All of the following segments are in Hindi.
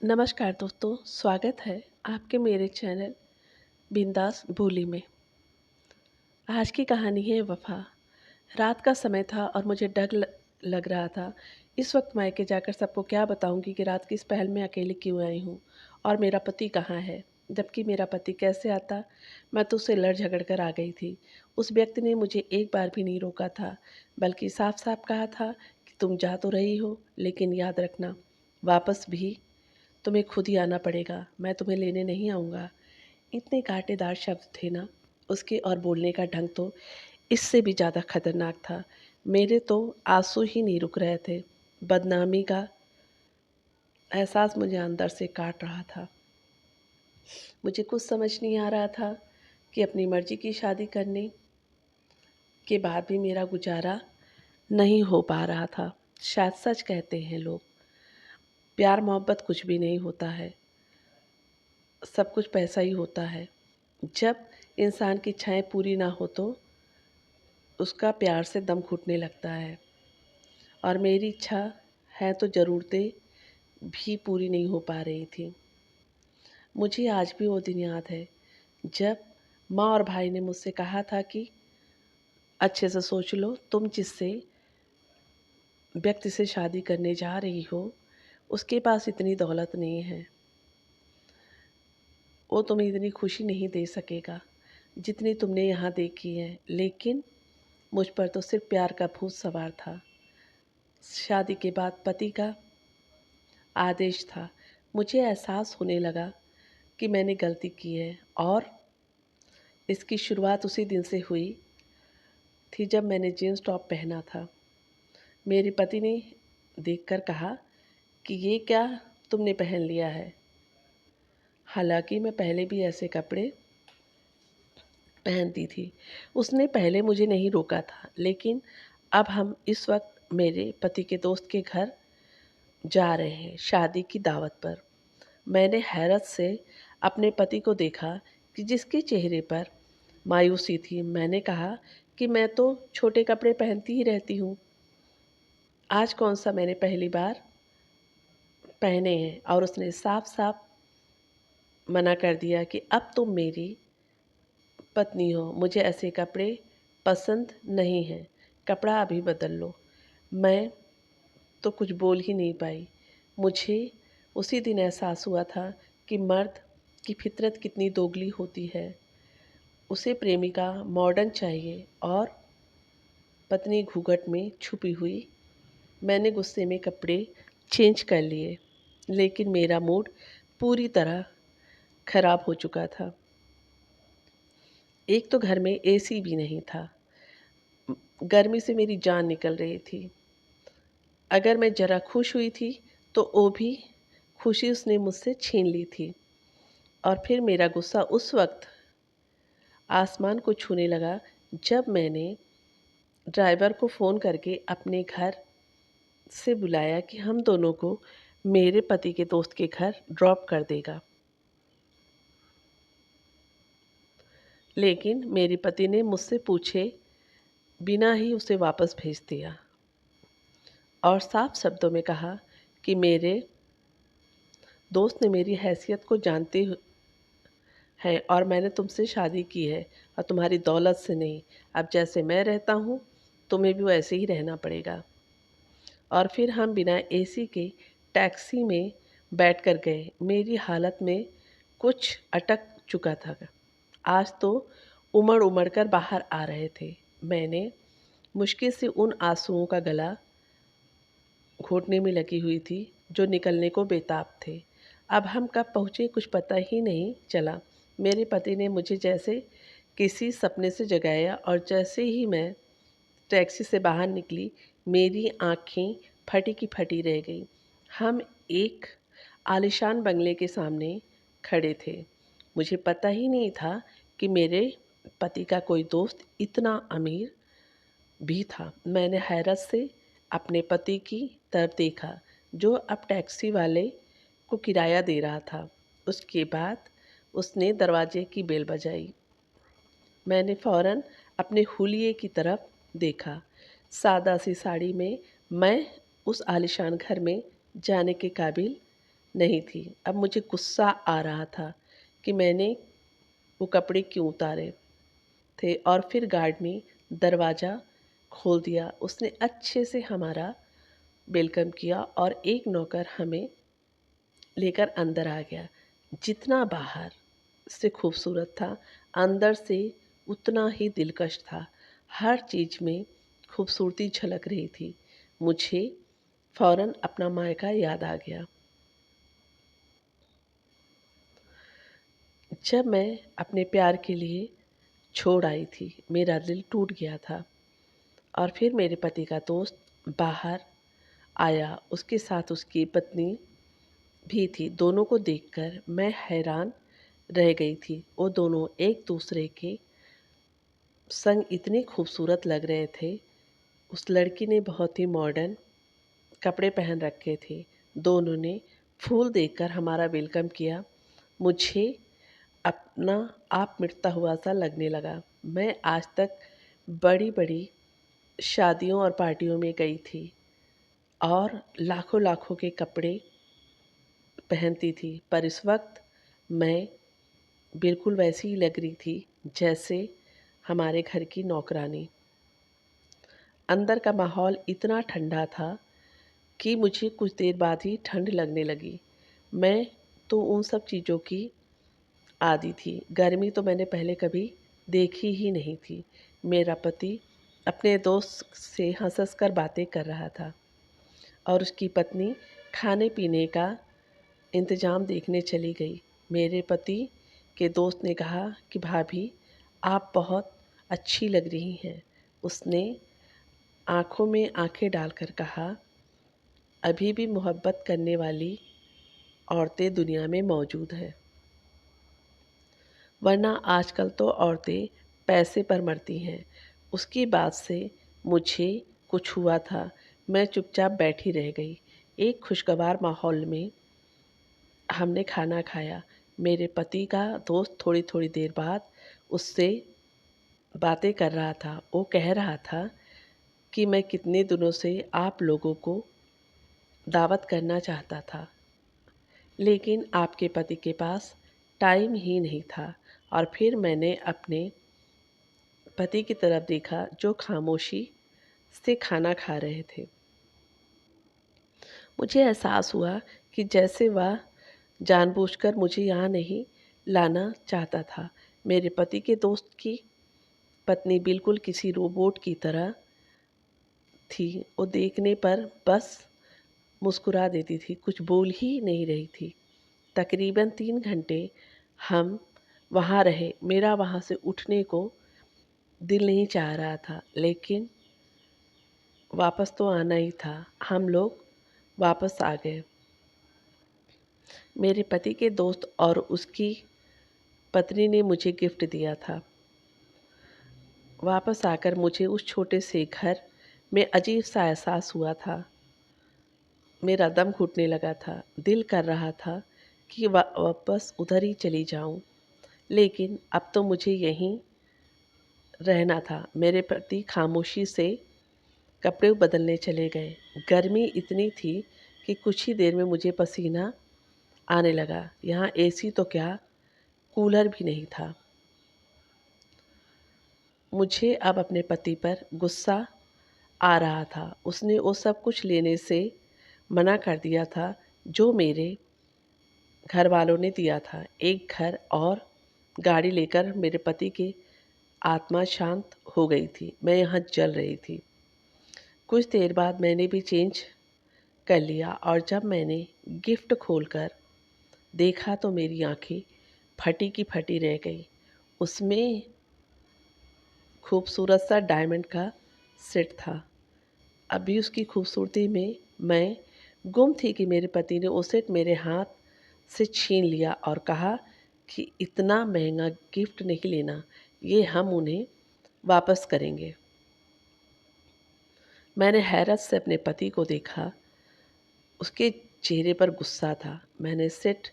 नमस्कार दोस्तों, स्वागत है आपके मेरे चैनल बिंदास बोली में। आज की कहानी है वफ़ा। रात का समय था और मुझे डर लग रहा था। इस वक्त मायके जाकर सबको क्या बताऊंगी कि रात की इस पहल में अकेले क्यों आई हूँ और मेरा पति कहाँ है। जबकि मेरा पति कैसे आता, मैं तो उससे लड़ झगड़ कर आ गई थी। उस व्यक्ति ने मुझे एक बार भी नहीं रोका था, बल्कि साफ साफ कहा था कि तुम जा तो रही हो, लेकिन याद रखना वापस भी तुम्हें खुद ही आना पड़ेगा, मैं तुम्हें लेने नहीं आऊँगा। इतने कांटेदार शब्द थे ना उसके, और बोलने का ढंग तो इससे भी ज़्यादा खतरनाक था। मेरे तो आंसू ही नहीं रुक रहे थे। बदनामी का एहसास मुझे अंदर से काट रहा था। मुझे कुछ समझ नहीं आ रहा था कि अपनी मर्ज़ी की शादी करने के बाद भी मेरा गुज़ारा नहीं हो पा रहा था। शायद सच कहते हैं लोग, प्यार मोहब्बत कुछ भी नहीं होता है, सब कुछ पैसा ही होता है। जब इंसान की इच्छाएं पूरी ना हो तो उसका प्यार से दम घुटने लगता है। और मेरी इच्छा है तो ज़रूरतें भी पूरी नहीं हो पा रही थी। मुझे आज भी वो दिन याद है जब माँ और भाई ने मुझसे कहा था कि अच्छे से सोच लो, तुम जिससे व्यक्ति से शादी करने जा रही हो उसके पास इतनी दौलत नहीं है, वो तुम्हें इतनी खुशी नहीं दे सकेगा जितनी तुमने यहाँ देखी है। लेकिन मुझ पर तो सिर्फ प्यार का भूत सवार था। शादी के बाद पति का आदेश था। मुझे एहसास होने लगा कि मैंने गलती की है, और इसकी शुरुआत उसी दिन से हुई थी जब मैंने जीन्स टॉप पहना था। मेरे पति ने देखकर कहा कि ये क्या तुमने पहन लिया है। हालांकि मैं पहले भी ऐसे कपड़े पहनती थी। उसने पहले मुझे नहीं रोका था, लेकिन अब हम इस वक्त मेरे पति के दोस्त के घर जा रहे हैं शादी की दावत पर। मैंने हैरत से अपने पति को देखा कि जिसके चेहरे पर मायूसी थी। मैंने कहा कि मैं तो छोटे कपड़े पहनती ही रहती हूँ, आज कौन सा मैंने पहली बार पहने हैं। और उसने साफ साफ मना कर दिया कि अब तुम मेरी पत्नी हो, मुझे ऐसे कपड़े पसंद नहीं हैं, कपड़ा अभी बदल लो। मैं तो कुछ बोल ही नहीं पाई। मुझे उसी दिन एहसास हुआ था कि मर्द की फितरत कितनी दोगली होती है। उसे प्रेमिका मॉडर्न चाहिए और पत्नी घूंघट में छुपी हुई। मैंने गुस्से में कपड़े चेंज कर लिए, लेकिन मेरा मूड पूरी तरह खराब हो चुका था। एक तो घर में एसी भी नहीं था, गर्मी से मेरी जान निकल रही थी। अगर मैं ज़रा खुश हुई थी तो वो भी खुशी उसने मुझसे छीन ली थी। और फिर मेरा गुस्सा उस वक्त आसमान को छूने लगा जब मैंने ड्राइवर को फ़ोन करके अपने घर से बुलाया कि हम दोनों को मेरे पति के दोस्त के घर ड्रॉप कर देगा। लेकिन मेरे पति ने मुझसे पूछे बिना ही उसे वापस भेज दिया और साफ शब्दों में कहा कि मेरे दोस्त ने मेरी हैसियत को जानते हैं और मैंने तुमसे शादी की है और तुम्हारी दौलत से नहीं। अब जैसे मैं रहता हूँ तुम्हें भी वैसे ही रहना पड़ेगा। और फिर हम बिना एसी के टैक्सी में बैठ कर गए। मेरी हालत में कुछ अटक चुका था। आज तो उमड़ उमड़ कर बाहर आ रहे थे। मैंने मुश्किल से उन आंसुओं का गला घोटने में लगी हुई थी जो निकलने को बेताब थे। अब हम कब पहुँचे कुछ पता ही नहीं चला। मेरे पति ने मुझे जैसे किसी सपने से जगाया, और जैसे ही मैं टैक्सी से बाहर निकली मेरी आँखें फटी की फटी रह गई। हम एक आलीशान बंगले के सामने खड़े थे। मुझे पता ही नहीं था कि मेरे पति का कोई दोस्त इतना अमीर भी था। मैंने हैरत से अपने पति की तरफ देखा जो अब टैक्सी वाले को किराया दे रहा था। उसके बाद उसने दरवाजे की बेल बजाई। मैंने फ़ौरन अपने हुलिये की तरफ देखा। सादा सी साड़ी में मैं उस आलीशान घर में जाने के काबिल नहीं थी। अब मुझे गुस्सा आ रहा था कि मैंने वो कपड़े क्यों उतारे थे, और फिर गार्ड ने दरवाज़ा खोल दिया। उसने अच्छे से हमारा वेलकम किया और एक नौकर हमें लेकर अंदर आ गया। जितना बाहर से खूबसूरत था, अंदर से उतना ही दिलकश था। हर चीज़ में खूबसूरती झलक रही थी। मुझे फ़ौरन अपना मायका याद आ गया। जब मैं अपने प्यार के लिए छोड़ आई थी, मेरा दिल टूट गया था। और फिर मेरे पति का दोस्त बाहर आया, उसके साथ उसकी पत्नी भी थी। दोनों को देखकर मैं हैरान रह गई थी। वो दोनों एक दूसरे के संग इतने खूबसूरत लग रहे थे। उस लड़की ने बहुत ही मॉडर्न कपड़े पहन रखे थे। दोनों ने फूल देकर हमारा वेलकम किया। मुझे अपना आप मिटता हुआ सा लगने लगा। मैं आज तक बड़ी बड़ी शादियों और पार्टियों में गई थी और लाखों लाखों के कपड़े पहनती थी, पर इस वक्त मैं बिल्कुल वैसी ही लग रही थी जैसे हमारे घर की नौकरानी। अंदर का माहौल इतना ठंडा था कि मुझे कुछ देर बाद ही ठंड लगने लगी। मैं तो उन सब चीज़ों की आदी थी। गर्मी तो मैंने पहले कभी देखी ही नहीं थी। मेरा पति अपने दोस्त से हँस-हँस कर बातें कर रहा था और उसकी पत्नी खाने-पीने का इंतज़ाम देखने चली गई। मेरे पति के दोस्त ने कहा कि भाभी, आप बहुत अच्छी लग रही हैं। उसने आँखों में आँखें डालकर कहा, अभी भी मोहब्बत करने वाली औरतें दुनिया में मौजूद हैं, वरना आजकल तो औरतें पैसे पर मरती हैं। उसकी बात से मुझे कुछ हुआ था। मैं चुपचाप बैठी रह गई। एक खुशगवार माहौल में हमने खाना खाया। मेरे पति का दोस्त थोड़ी-थोड़ी देर बाद उससे बातें कर रहा था। वो कह रहा था कि मैं कितने दिनों से आप लोगों को दावत करना चाहता था, लेकिन आपके पति के पास टाइम ही नहीं था। और फिर मैंने अपने पति की तरफ देखा जो खामोशी से खाना खा रहे थे। मुझे एहसास हुआ कि जैसे वह जानबूझकर मुझे यहाँ नहीं लाना चाहता था। मेरे पति के दोस्त की पत्नी बिल्कुल किसी रोबोट की तरह थी। वो देखने पर बस मुस्कुरा देती थी, कुछ बोल ही नहीं रही थी। तकरीबन 3 घंटे हम वहाँ रहे। मेरा वहाँ से उठने को दिल नहीं चाह रहा था, लेकिन वापस तो आना ही था। हम लोग वापस आ गए। मेरे पति के दोस्त और उसकी पत्नी ने मुझे गिफ्ट दिया था। वापस आकर मुझे उस छोटे से घर में अजीब सा एहसास हुआ था। मेरा दम घुटने लगा था। दिल कर रहा था कि वापस उधर ही चली जाऊं, लेकिन अब तो मुझे यहीं रहना था। मेरे पति खामोशी से कपड़े बदलने चले गए। गर्मी इतनी थी कि कुछ ही देर में मुझे पसीना आने लगा। यहाँ एसी तो क्या, कूलर भी नहीं था। मुझे अब अपने पति पर गुस्सा आ रहा था। उसने वो सब कुछ लेने से मना कर दिया था जो मेरे घर वालों ने दिया था। एक घर और गाड़ी लेकर मेरे पति की आत्मा शांत हो गई थी। मैं यहाँ जल रही थी। कुछ देर बाद मैंने भी चेंज कर लिया और जब मैंने गिफ्ट खोलकर देखा तो मेरी आंखें फटी की फटी रह गई। उसमें खूबसूरत सा डायमंड का सेट था। अभी उसकी खूबसूरती में मैं गुम थी कि मेरे पति ने वो सेट मेरे हाथ से छीन लिया और कहा कि इतना महंगा गिफ्ट नहीं लेना, ये हम उन्हें वापस करेंगे। मैंने हैरत से अपने पति को देखा। उसके चेहरे पर गुस्सा था। मैंने सेट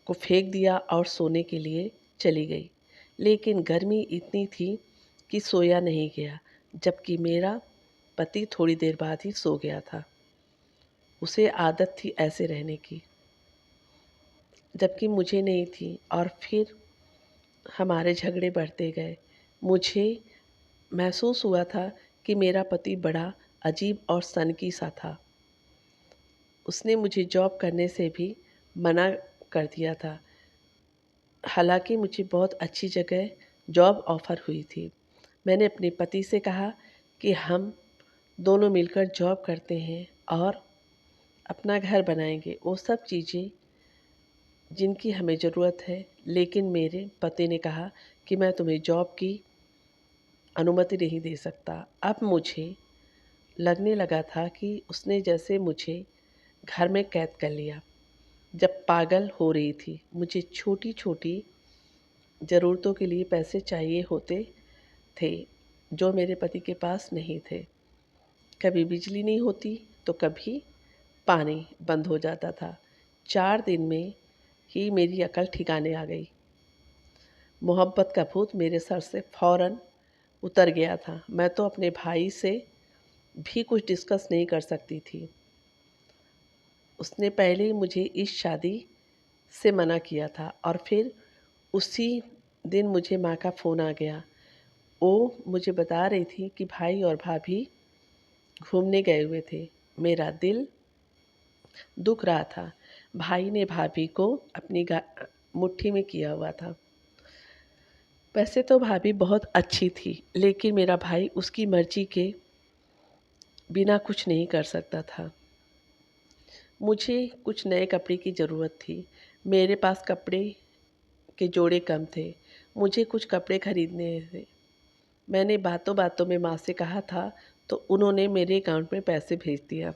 को फेंक दिया और सोने के लिए चली गई। लेकिन गर्मी इतनी थी कि सोया नहीं गया, जबकि मेरा पति थोड़ी देर बाद ही सो गया था। उसे आदत थी ऐसे रहने की। जबकि मुझे नहीं थी। और फिर हमारे झगड़े बढ़ते गए। मुझे महसूस हुआ था कि मेरा पति बड़ा अजीब और सनकी सा था। उसने मुझे जॉब करने से भी मना कर दिया था, हालांकि मुझे बहुत अच्छी जगह जॉब ऑफ़र हुई थी। मैंने अपने पति से कहा कि हम दोनों मिलकर जॉब करते हैं और अपना घर बनाएंगे, वो सब चीज़ें जिनकी हमें ज़रूरत है। लेकिन मेरे पति ने कहा कि मैं तुम्हें जॉब की अनुमति नहीं दे सकता। अब मुझे लगने लगा था कि उसने जैसे मुझे घर में कैद कर लिया। जब पागल हो रही थी, मुझे छोटी छोटी ज़रूरतों के लिए पैसे चाहिए होते थे जो मेरे पति के पास नहीं थे। कभी बिजली नहीं होती तो कभी पानी बंद हो जाता था। 4 दिन में ही मेरी अकल ठिकाने आ गई। मोहब्बत का भूत मेरे सर से फ़ौरन उतर गया था। मैं तो अपने भाई से भी कुछ डिस्कस नहीं कर सकती थी। उसने पहले ही मुझे इस शादी से मना किया था और फिर उसी दिन मुझे माँ का फ़ोन आ गया। वो मुझे बता रही थी कि भाई और भाभी घूमने गए हुए थे। मेरा दिल दुख रहा था। भाई ने भाभी को अपनी मुट्ठी में किया हुआ था। वैसे तो भाभी बहुत अच्छी थी, लेकिन मेरा भाई उसकी मर्जी के बिना कुछ नहीं कर सकता था। मुझे कुछ नए कपड़े की ज़रूरत थी। मेरे पास कपड़े के जोड़े कम थे। मुझे कुछ कपड़े खरीदने थे। मैंने बातों बातों में माँ से कहा था, तो उन्होंने मेरे अकाउंट में पैसे भेज दिया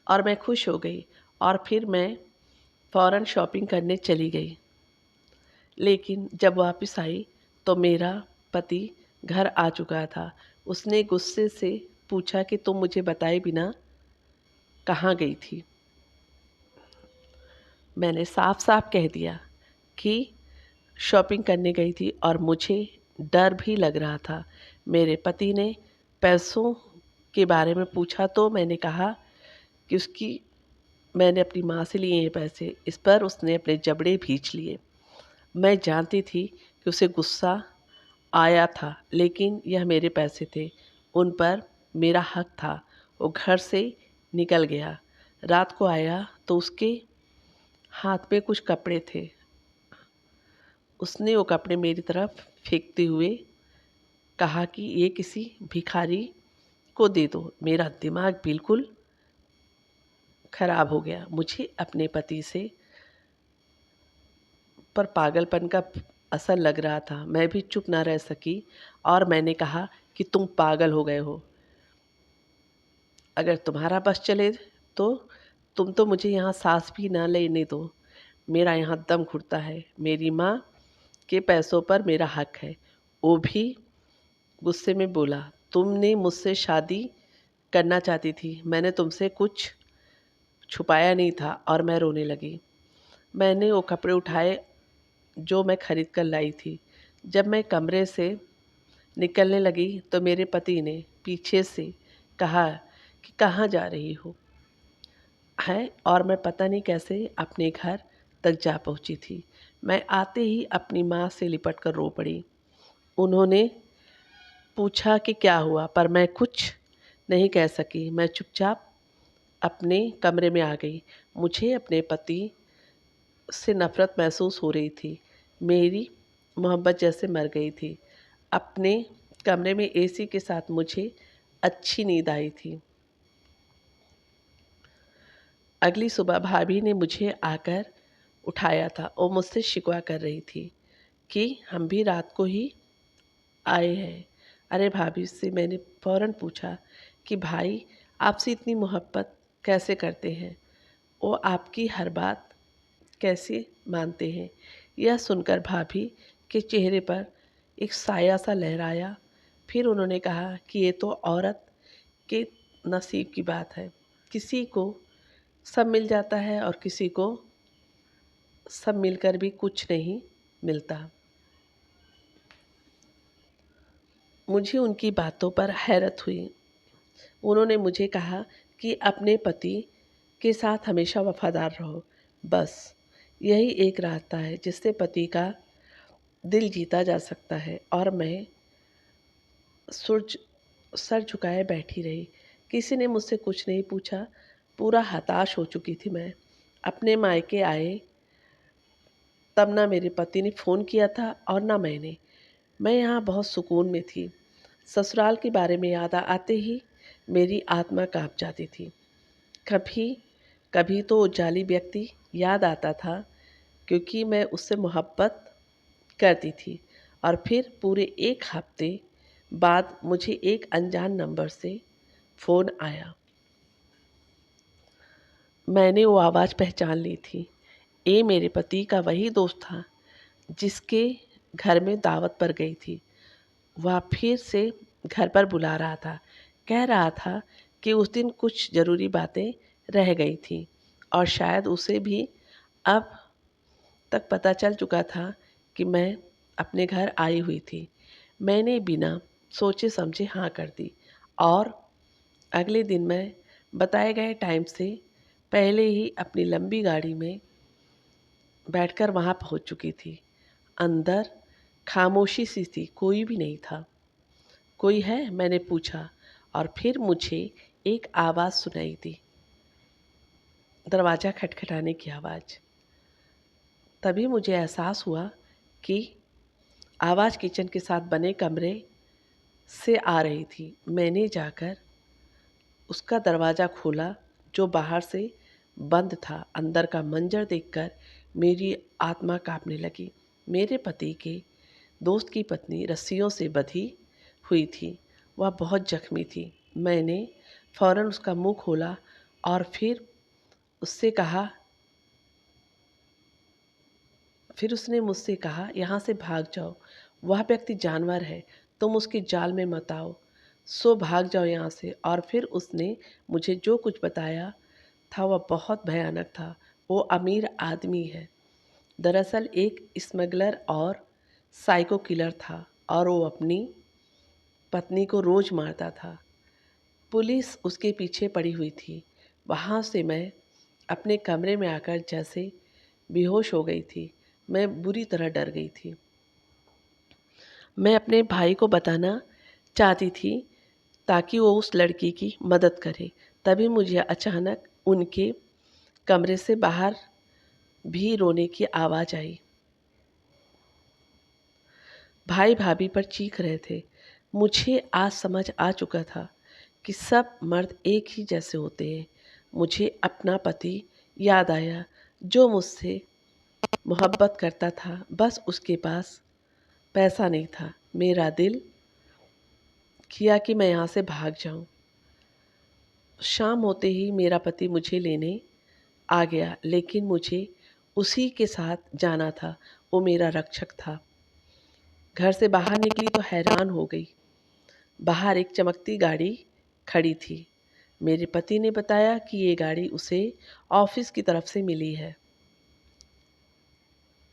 और मैं खुश हो गई। और फिर मैं फ़ौरन शॉपिंग करने चली गई। लेकिन जब वापस आई तो मेरा पति घर आ चुका था। उसने गुस्से से पूछा कि तुम मुझे बताए बिना कहाँ गई थी। मैंने साफ साफ कह दिया कि शॉपिंग करने गई थी और मुझे डर भी लग रहा था। मेरे पति ने पैसों के बारे में पूछा तो मैंने कहा कि मैंने अपनी माँ से लिए हैं पैसे। इस पर उसने अपने जबड़े भींच लिए। मैं जानती थी कि उसे गुस्सा आया था, लेकिन यह मेरे पैसे थे, उन पर मेरा हक था। वो घर से निकल गया। रात को आया तो उसके हाथ में कुछ कपड़े थे। उसने वो कपड़े मेरी तरफ फेंकते हुए कहा कि ये किसी भिखारी को दे दो। मेरा दिमाग बिल्कुल खराब हो गया। मुझे अपने पति से पर पागलपन का असर लग रहा था। मैं भी चुप ना रह सकी और मैंने कहा कि तुम पागल हो गए हो। अगर तुम्हारा बस चले तो तुम तो मुझे यहाँ सांस भी ना लेने दो। मेरा यहाँ दम घुटता है। मेरी माँ के पैसों पर मेरा हक है। वो भी गुस्से में बोला, तुमने मुझसे शादी करना चाहती थी, मैंने तुमसे कुछ छुपाया नहीं था। और मैं रोने लगी। मैंने वो कपड़े उठाए जो मैं खरीद कर लाई थी। जब मैं कमरे से निकलने लगी तो मेरे पति ने पीछे से कहा कि कहाँ जा रही हो है। और मैं पता नहीं कैसे अपने घर तक जा पहुँची थी। मैं आते ही अपनी माँ से लिपट कर रो पड़ी। उन्होंने पूछा कि क्या हुआ, पर मैं कुछ नहीं कह सकी। मैं चुपचाप अपने कमरे में आ गई। मुझे अपने पति से नफ़रत महसूस हो रही थी। मेरी मोहब्बत जैसे मर गई थी। अपने कमरे में एसी के साथ मुझे अच्छी नींद आई थी। अगली सुबह भाभी ने मुझे आकर उठाया था। वो मुझसे शिकवा कर रही थी कि हम भी रात को ही आए हैं। अरे भाभी से मैंने फ़ौरन पूछा कि भाई आपसे इतनी मोहब्बत कैसे करते हैं? वो आपकी हर बात कैसे मानते हैं? यह सुनकर भाभी के चेहरे पर एक साया सा लहराया। फिर उन्होंने कहा कि ये तो औरत के नसीब की बात है। किसी को सब मिल जाता है और किसी को सब मिलकर भी कुछ नहीं मिलता। मुझे उनकी बातों पर हैरत हुई। उन्होंने मुझे कहा कि अपने पति के साथ हमेशा वफ़ादार रहो। बस यही एक रास्ता है जिससे पति का दिल जीता जा सकता है। और मैं सुर सर झुकाए बैठी रही। किसी ने मुझसे कुछ नहीं पूछा। पूरा हताश हो चुकी थी मैं। अपने मायके आए तब ना मेरे पति ने फ़ोन किया था और ना मैंने। मैं यहाँ बहुत सुकून में थी। ससुराल के बारे में याद आते ही मेरी आत्मा काँप जाती थी। कभी कभी तो वो जाली व्यक्ति याद आता था, क्योंकि मैं उससे मोहब्बत करती थी। और फिर पूरे 1 हफ्ते बाद मुझे एक अनजान नंबर से फ़ोन आया। मैंने वो आवाज़ पहचान ली थी। ये मेरे पति का वही दोस्त था जिसके घर में दावत पर गई थी। वह फिर से घर पर बुला रहा था। कह रहा था कि उस दिन कुछ ज़रूरी बातें रह गई थीं और शायद उसे भी अब तक पता चल चुका था कि मैं अपने घर आई हुई थी। मैंने बिना सोचे समझे हाँ कर दी और अगले दिन मैं बताए गए टाइम से पहले ही अपनी लंबी गाड़ी में बैठकर वहाँ पहुँच चुकी थी। अंदर खामोशी सी थी, कोई भी नहीं था। कोई है? मैंने पूछा और फिर मुझे एक आवाज़ सुनाई दी, दरवाज़ा खटखटाने की आवाज़। तभी मुझे एहसास हुआ कि आवाज़ किचन के साथ बने कमरे से आ रही थी। मैंने जाकर उसका दरवाज़ा खोला जो बाहर से बंद था। अंदर का मंजर देखकर मेरी आत्मा काँपने लगी। मेरे पति के दोस्त की पत्नी रस्सियों से बंधी हुई थी। वह बहुत जख्मी थी। मैंने फ़ौरन उसका मुँह खोला और उससे कहा फिर उसने मुझसे कहा, यहाँ से भाग जाओ। वह व्यक्ति जानवर है, तुम उसके जाल में मत आओ। सो भाग जाओ यहाँ से। और फिर उसने मुझे जो कुछ बताया था वह बहुत भयानक था। वो अमीर आदमी है, दरअसल एक स्मगलर और साइको किलर था और वो अपनी पत्नी को रोज़ मारता था। पुलिस उसके पीछे पड़ी हुई थी। वहाँ से मैं अपने कमरे में आकर जैसे बेहोश हो गई थी। मैं बुरी तरह डर गई थी। मैं अपने भाई को बताना चाहती थी ताकि वो उस लड़की की मदद करे। तभी मुझे अचानक उनके कमरे से बाहर भी रोने की आवाज़ आई। भाई भाभी पर चीख रहे थे। मुझे आज समझ आ चुका था कि सब मर्द एक ही जैसे होते हैं। मुझे अपना पति याद आया जो मुझसे मोहब्बत करता था, बस उसके पास पैसा नहीं था। मेरा दिल किया कि मैं यहाँ से भाग जाऊँ। शाम होते ही मेरा पति मुझे लेने आ गया, लेकिन मुझे उसी के साथ जाना था। वो मेरा रक्षक था। घर से बाहर निकली तो हैरान हो गई। बाहर एक चमकती गाड़ी खड़ी थी। मेरे पति ने बताया कि ये गाड़ी उसे ऑफिस की तरफ से मिली है।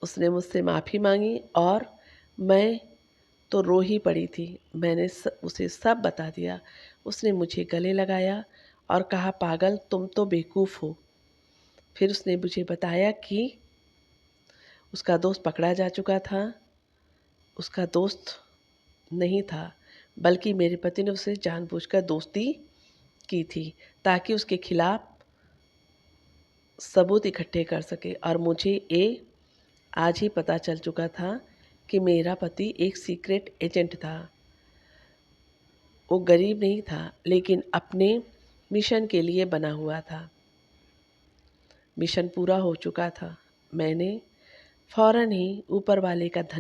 उसने मुझसे माफ़ी मांगी और मैं तो रो ही पड़ी थी। मैंने उसे सब बता दिया। उसने मुझे गले लगाया और कहा, पागल, तुम तो बेवकूफ़ हो। फिर उसने मुझे बताया कि उसका दोस्त पकड़ा जा चुका था। उसका दोस्त नहीं था, बल्कि मेरे पति ने उसे जानबूझकर दोस्ती की थी ताकि उसके खिलाफ सबूत इकट्ठे कर सके। और मुझे ये आज ही पता चल चुका था कि मेरा पति एक सीक्रेट एजेंट था। वो गरीब नहीं था, लेकिन अपने मिशन के लिए बना हुआ था। मिशन पूरा हो चुका था। मैंने फ़ौरन ही ऊपर वाले का धन्यवाद